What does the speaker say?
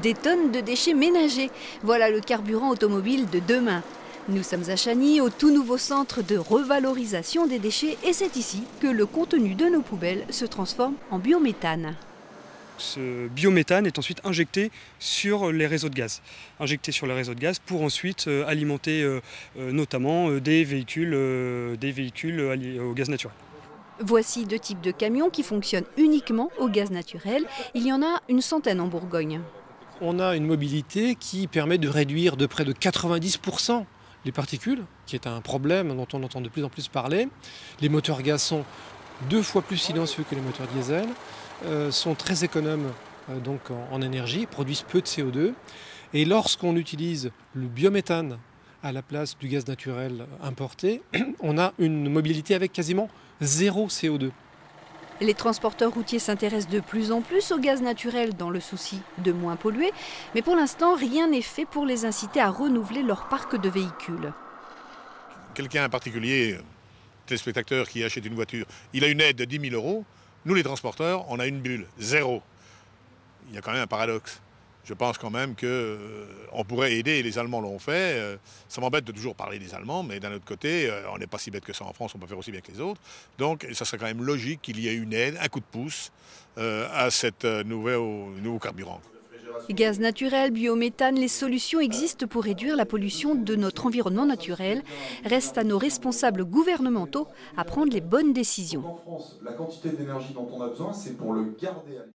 Des tonnes de déchets ménagers. Voilà le carburant automobile de demain. Nous sommes à Chagny, au tout nouveau centre de revalorisation des déchets, et c'est ici que le contenu de nos poubelles se transforme en biométhane. Ce biométhane est ensuite injecté sur les réseaux de gaz. Injecté sur les réseaux de gaz pour ensuite alimenter notamment des véhicules au gaz naturel. Voici deux types de camions qui fonctionnent uniquement au gaz naturel. Il y en a une centaine en Bourgogne. On a une mobilité qui permet de réduire de près de 90% les particules, qui est un problème dont on entend de plus en plus parler. Les moteurs gaz sont 2 fois plus silencieux que les moteurs diesel, sont très économes donc en énergie, produisent peu de CO2. Et lorsqu'on utilise le biométhane à la place du gaz naturel importé, on a une mobilité avec quasiment 0 CO2. Les transporteurs routiers s'intéressent de plus en plus au gaz naturel dans le souci de moins polluer. Mais pour l'instant, rien n'est fait pour les inciter à renouveler leur parc de véhicules. Quelqu'un, un particulier, téléspectateur qui achète une voiture, il a une aide de 10 000 €. Nous, les transporteurs, on a une bulle, 0. Il y a quand même un paradoxe. Je pense quand même qu'on pourrait aider, et les Allemands l'ont fait. Ça m'embête de toujours parler des Allemands, mais d'un autre côté, on n'est pas si bête que ça en France, on peut faire aussi bien que les autres. Donc ça serait quand même logique qu'il y ait une aide, un coup de pouce à cette nouveau carburant. Gaz naturel, biométhane, les solutions existent pour réduire la pollution de notre environnement naturel. Reste à nos responsables gouvernementaux à prendre les bonnes décisions. En France, la quantité d'énergie dont on a besoin, c'est pour le garder.